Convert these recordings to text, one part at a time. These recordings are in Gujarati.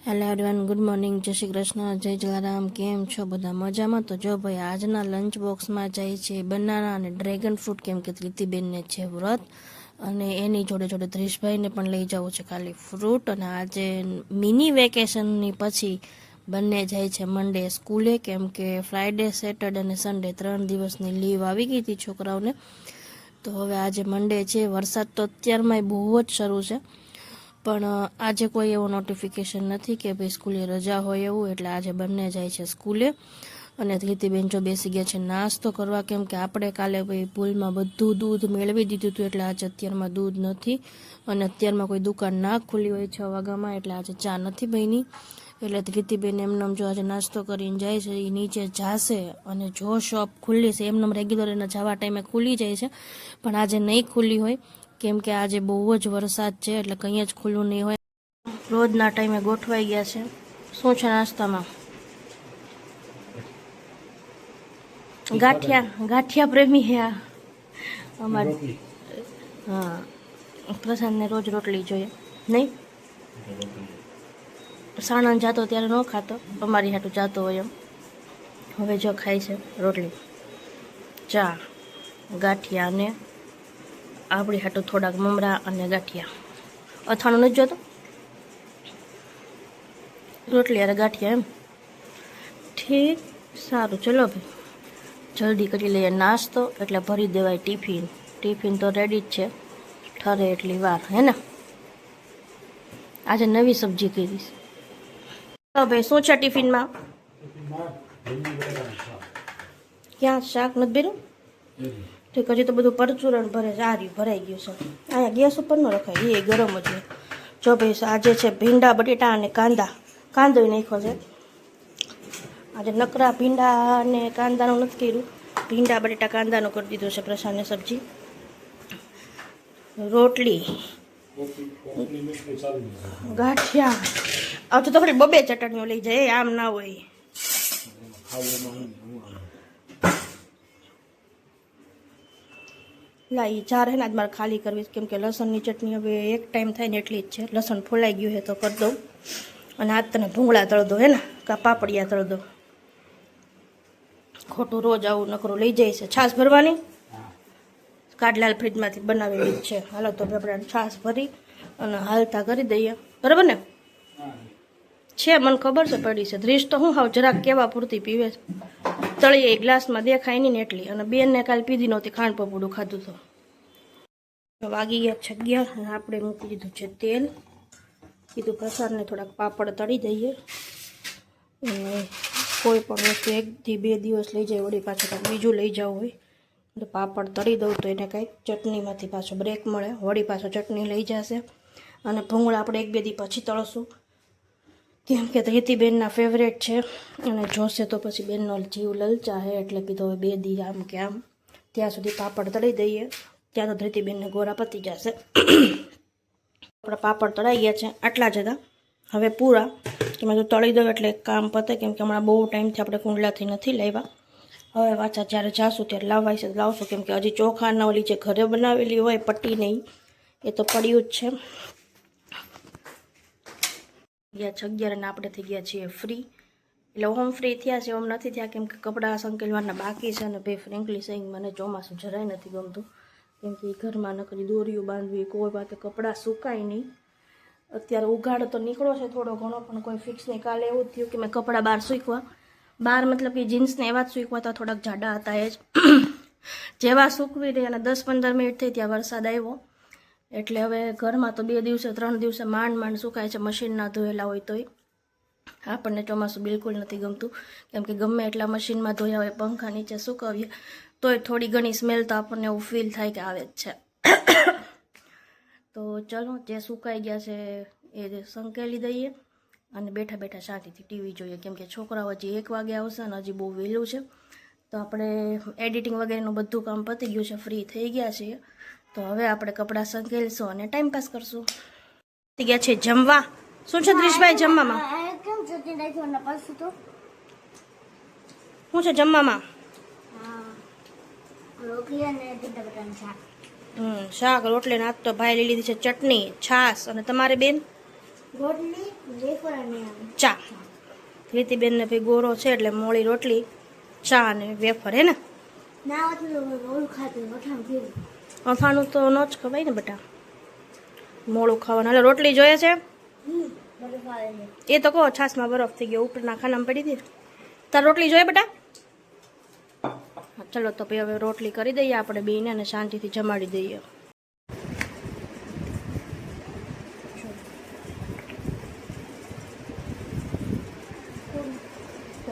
હેલો એવરીવન, ગુડ મોર્નિંગ, જય શ્રી કૃષ્ણ, જય જલારામ. કેમ છો બધા? મજામાં? તો જો ભાઈ, આજના લંચ બોક્સમાં જાય છે બનાના અને ડ્રેગન ફ્રૂટ, કેમ કે ધૃતિબેનને છે વ્રત, અને એની જોડે જોડે ધ્રીશભાઈને પણ લઈ જવું છે ખાલી ફ્રૂટ. અને આજે મિની વેકેશનની પછી બંને જાય છે મંડે સ્કૂલે, કેમ કે ફ્રાઈડે, સેટરડે અને સન્ડે 3 દિવસની લીવ આવી ગઈ હતી છોકરાઓને. તો હવે આજે મંડે છે. વરસાદ તો અત્યારમાં બહુ જ શરૂ છે, પણ આજે કોઈ એવો નોટિફિકેશન નથી કે ભાઈ સ્કૂલે રજા હોય એવું, એટલે આજે બંને જાય છે સ્કૂલે. અને ધૃતિબેન જો બેસી ગયા છે નાસ્તો કરવા, કેમ કે આપણે કાલે ભાઈ ભૂલમાં બધું દૂધ મેળવી દીધું હતું, એટલે આજે અત્યારમાં દૂધ નથી. અને અત્યારમાં કોઈ દુકાન ના ખુલ્લી હોય 6 વાગ્યામાં, એટલે આજે ચા નથી બની. એટલે ધૃતિબેન એમનેમ જો આજે નાસ્તો કરીને જાય છે. એ નીચે જાશે, અને જો શોપ ખુલ્લી છે એમનેમ રેગ્યુલર એના જવા ટાઈમે ખુલ્લી જાય છે, પણ આજે નહીં ખુલ્લી હોય, કેમ કે આજે બહુ જ વરસાદ છે, એટલે કંઈ જ ખુલ્લું નહીં હોય. રોજના ટાઈમે ગોઠવાઈ ગયા છે. શું છે નાસ્તામાં? ગાંઠિયા પ્રેમી હે આ અમારે. હા, પ્રશાંતને રોજ રોટલી જોઈએ નહીં. સાણંદ જાતો ત્યારે ન ખાતો, અમારી હાટું જાતો હોય એમ. હવે જો ખાય છે રોટલી, ચા, ગાંઠિયા, અને આપણી હાટું થોડાક મમરા અને ગાંઠિયા. અથાણું નથી જોતો? રોટલી અરે ગાંઠિયા એમ. ઠીક, સારું, ચલો ભાઈ જલ્દી કરી લઈએ નાસ્તો, એટલે ભરી દેવાય ટિફિન. ટિફિન તો રેડી જ છે, ઠરે એટલી વાર, હે ને? આજે નવી સબ્જી કરીશ. તો ભાઈ શું છે ટિફિનમાં? ક્યાં શાક નથી ભર્યું? ઠીક, હજી તો બધું પરચુરણ ભરે છે. આ રહ્યું ભરાઈ ગયું છે. અહીંયા ગેસ ઉપર ન રખાય, એ ગરમ જ હોય. જો ભાઈ આજે છે ભીંડા, બટેટા અને કાંદા. કાંદો નાખ્યો છે આજે. નકરા ભીંડા અને કાંદાનું નથી કર્યું, ભીંડા બટેટા કાંદાનું કરી દીધું છે પ્રસાદને સબ્જી. રોટલી, ગાંઠિયા. આવતો તો ખરી બબે ચટણીઓ લઈ જાય, આમ ના હોય. લા એ ચાર હે ને આજ મારે ખાલી કરવી, કેમ કે લસણની ચટણી હવે એક ટાઈમ થાય ને એટલી જ છે. લસણ ફોલાઈ ગયું છે તો કરી દઉં. અને આજ તને ભૂંગળા તળ દો, હે ને, કા પાપડિયા તળ દો. ખોટું રોજ આવું નકરું લઈ જાય છે. છાશ ભરવાની કાઢલાલ ફ્રીજમાંથી બનાવેલી જ છે. હાલો તો આપણે છાશ ભરી અને હાલતા કરી દઈએ, બરાબર ને? છે, મને ખબર છે પડી છે. ધ્રીશ તો હું હાવ જરાક કેવા પૂરતી પીવે છે, તળીએ ગ્લાસમાં દેખાય નહીં ને એટલી. અને બેનને કાલે પીધી નહોતી, ખાંડ પપોડું ખાધું તો. વાગી ગયા 11 અને આપણે મૂકી દીધું છે તેલ. કીધું પ્રસાદને થોડાક પાપડ તળી દઈએ, અને કોઈ પણ વસ્તુ 1 થી 2 દિવસ લઈ જાય, વળી પાછું કાંઈક બીજું લઈ જવું હોય તો પાપડ તળી દઉં તો એને કાંઈક ચટણીમાંથી પાછો બ્રેક મળે, વળી પાછો ચટણી લઈ જશે. અને ભૂંગળા આપણે 1-2 દી પછી તળશું, કેમ કે ધૃતિબેનના ફેવરેટ છે, અને જોશે તો પછી બેનનો જીવ લલચાહે, એટલે કીધું હવે 2 દી આમ કે આમ ત્યાં સુધી પાપડ તળી દઈએ, ત્યાં તો ધૃતિબેનને ગોરા પતી જશે. આપણા પાપડ તળાઈ ગયા છે, આટલા જ હતા, હવે પૂરા. કે મેં તો તળી દઉં એટલે કામ પતે, કેમ કે હમણાં બહુ ટાઈમથી આપણે કુંડલાથી નથી લાવ્યા. હવે પાછા જ્યારે જાશું ત્યારે લાવવાય છે લાવશું, કેમ કે હજી ચોખાના ઓલી જે ઘરે બનાવેલી હોય પટ્ટી નહીં, એ તો પડ્યું જ છે. ગયા 11 અને આપણે થઈ ગયા છીએ ફ્રી. એટલે હોમ ફ્રી થયા છે, હોમ નથી થયા, કેમ કે કપડાં સંકેલવાના બાકી છે. અને ભાઈ ફ્રેન્કલી સેઇંગ મને ચોમાસું જરાય નથી ગમતું, કેમ કે ઘરમાં નકરી દોરીઓ બાંધવી, કોઈ વાતે કપડાં સુકાય નહીં. અત્યારે ઉઘાડો તો નીકળો છે થોડો ઘણો, પણ કોઈ ફિક્સ નહીં. કાલે એવું જ થયું કે મેં કપડાં બહાર સૂકવા, બહાર મતલબ કે જીન્સને એવા જ સૂકવા હતા, થોડાક જાડા હતા એ જ. જેવા સૂકવી રહી અને 10-15 મિનિટ થઈ ત્યાં વરસાદ આવ્યો, એટલે હવે ઘરમાં તો 2 દિવસે 3 દિવસે માંડ સુકાય છે, મશીન ના ધોયેલા હોય તોય. આપણને ચોમાસું બિલકુલ નથી ગમતું, કેમ કે ગમે એટલા મશીનમાં ધોયા હોય, પંખા નીચે સુકવીએ તોય થોડી ઘણી સ્મેલ તો આપણને એવું ફીલ થાય કે આવે જ છે. તો ચલો, જે સુકાઈ ગયા છે એ સંકેલી દઈએ, અને બેઠા બેઠા શાંતિથી ટીવી જોઈએ, કેમ કે છોકરાઓ હજી 1 વાગે આવશે અને હજી બહુ વહેલું છે. તો આપણે એડિટિંગ વગેરેનું બધું કામ પતી ગયું છે, ફ્રી થઈ ગયા છીએ. તો હવે આપણે કપડાં સંકેલશું અને ટાઈમ પાસ કરશું. પતી ગયા છે જમવા. શું છે દ્રીશભાઈ જમવામાં? શું છે જમવામાં? શાક, રોટલી. આજ તો ભાઈ લઈ લીધી છે ચટણી, છાશ. અને તમારે બેન? રોટલી વેફર અને ચા. ધીતીબેનને ભાઈ ગોરો છે એટલે મોળી રોટલી, ચા અને વેફર હે ને. ના હોત તો રોલ ખાતું વઠાણ પીવું. અથાણું તો ન જ ખવાય ને બેટા, મોળું ખાવાનું. એટલે રોટલી જોઈએ છે બરફ આવે છે. એ તો કહો છાશમાં બરફ થઈ ગયો ઉપરના ખાનામાં પડી હતી. તાર રોટલી જોઈએ બેટા? હા, ચલો તો ભાઈ હવે રોટલી કરી દઈએ આપણે બેને અને શાંતિથી જમાડી દઈએ.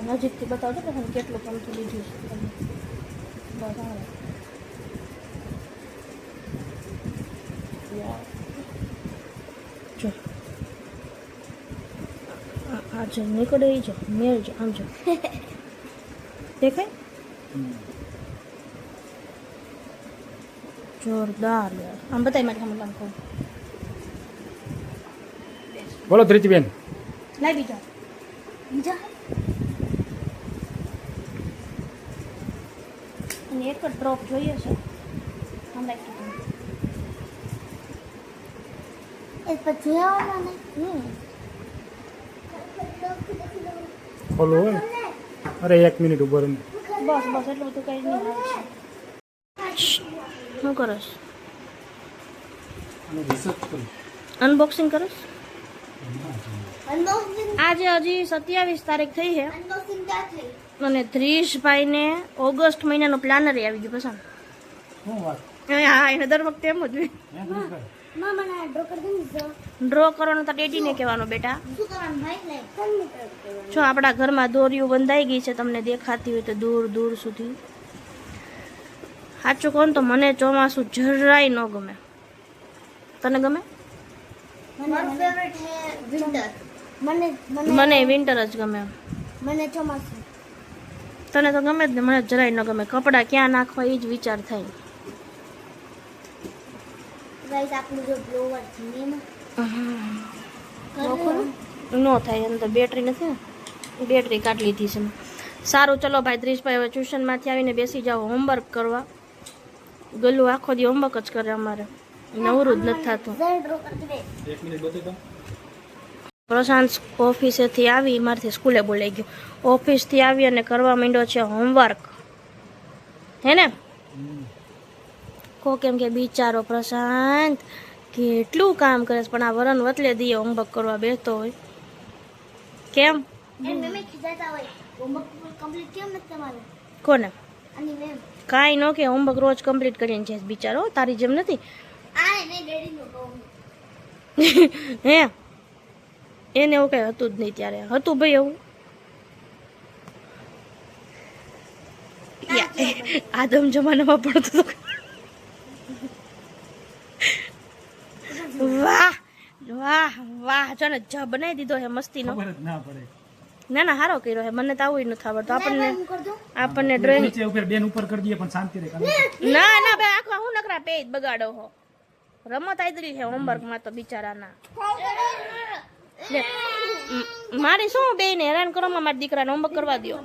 નજીકથી બતાવજો કે તમે કેટલું પંખી લીધું છે તમે. બસ આવે. જો આ જો નીકળે જો મેળ જો આમ જો દેખાય જોરદાર યાર. આમ બતાવી માટે આમ કહું બોલો ધૃતિબેન. લાઈ બીજા બીજા અને એક જ ડ્રોપ જોઈએ છે. હમણાં કીધું એ પછી આવવાના ને ખોલો હોય. અરે 1 મિનિટ ઉભો રહો. બસ બસ એટલું બધું કઈ નહીં આવે છે. શું કરસ? રિસર્ચ કરું. અનબોક્સિંગ કરસ? અનબોક્સિંગ આજે હજી 27 તારીખ થઈ છે અનબોક્સિંગ ક્યાં થઈ? અને ધ્રીશભાઈને ઓગસ્ટ મહિનાનું પ્લાનર આવી ગયું પસંદ. શું વાત? હા, એને દર વખતે એમ જ હોય. હે ધ્રુવભાઈ? માં મને આ ડ્રો કરી દીધો. ડ્રો કરવાનો તો ડેડીને કહેવાનું બેટા. શું કરવાનું ભાઈ? લાઈક કમ્પ્યુટર કરવાનું. જો આપણા ઘરમાં દોરીઓ બંધાઈ ગઈ છે, તમને દેખાતી હોય તો દૂર દૂર સુધી. સાચું કહું તો મને ચોમાસું જરાય ન ગમે. તને ગમે? મારું ફેવરેટ હે વિન્ટર. મને મને વિન્ટર જ ગમે. મને ચોમાસું. તને તો ગમે જ ને, મને જરાય ન ગમે. કપડાં ક્યાં નાખવા એ જ વિચાર થાય. ગાઈસ આપણું જો બ્લોવર છે ને ન થાય, અંદર બેટરી નથી ને, બેટરી કાઢી લીધી છે. સારું ચલો ભાઈ ધ્રીશભાઈ, હવે ટ્યુશનમાંથી આવીને બેસી જાઓ હોમવર્ક કરવા. ગલ્લું આખો દી હોમવર્ક જ કરે અમારે, નવરું જ નથી થતું. ડ્રો કરી દે. 1 મિનિટ બતાવી દો. પ્રશાંત ઓફિસેથી આવી, મારથી સ્કૂલે બોલાઈ ગયો. ઓફિસથી આવી અને કરવા માંડ્યો છે હોમવર્ક, હે ને? કો કેમ કે બિચારો પ્રશાંત કેટલું કામ કરે છે, પણ આ વરણ વતલે દીએ હોમવર્ક કરવા બેસતો હોય. કેમ? એ મેમે ખીજાતા હોય હોમવર્ક કમ્પ્લીટ કેમ નથી તમારું? કોને? અને મેમ કાંઈ ન કે, હોમવર્ક રોજ કમ્પ્લીટ કરીને છે બિચારો, તારી જેમ નથી. આ ને ડેડી નું કહું. હે એને એવું કઈ હતું જ નહીં ત્યારે. હતું ભાઈ એવું? આદમ જમાનામાં પડતું હતું. વાહ વાહ વાહ, જો ને જ બનાવી દીધો હે મસ્તીનો. ખબર જ ના પડે. ના ના, સારો કર્યો હે. મને તો આવું નથી આવડતું. આપણને હું કર દઉં. આપણને ડ્રોઈંગ. નીચે ઉપર બેન ઉપર કરી દઈએ પણ શાંતિ રહે. ના ના ભાઈ, આખા હું નકરા પેજ બગાડો હો. રમત આદરી છે હોમવર્કમાં તો બિચારાના. લે, મારી શું બેને હેરાન કરવામાં મારા દીકરાને હોમવર્ક કરવા દો.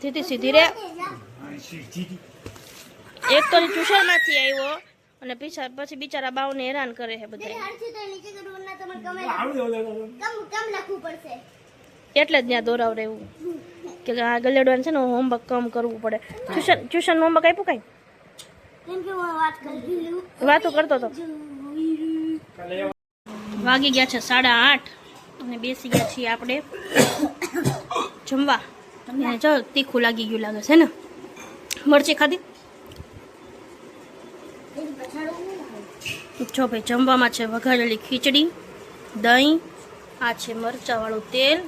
સીધી સીધી રે. એક તો ટ્યુશનમાંથી આવ્યો અને પછી બિચારા બાવને હેરાન કરે છે બધા. હરથી તો નીચે કરવું ના તમારે કમ લખવું પડશે. એટલે જ ત્યાં દોરાવ રહેવું કે આ ગલેડવાને છે ને હોમવર્ક કમ કરવું પડે. ટ્યુશન હોમવર્ક આપ્યું કાંઈ? કેમ કે હું વાત કરી લઉં. વાતો કરતો હતો. વાગી ગયા છે 8:30 અને બેસી ગયા છીએ આપણે જમવા. અને જો તીખું લાગી ગયું લાગે છે ને. મરચી ખાધી? જો ભાઈ જમવામાં છે વઘારેલી ખીચડી, દહીં, આ છે મરચાવાળું તેલ,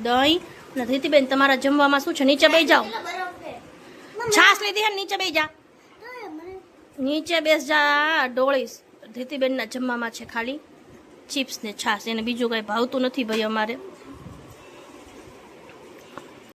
દહીં. અને ધીતીબેન તમારા જમવામાં શું છે? નીચે બેસી જાઓ. છાશ લીધી હે, નીચે બેસી જા. નીચે બેસ જા ડોળીશ. ધીતીબેનના જમવામાં છે ખાલી ચિપ્સ ને છાશ, એને બીજું કાંઈ ભાવતું નથી ભાઈ અમારે.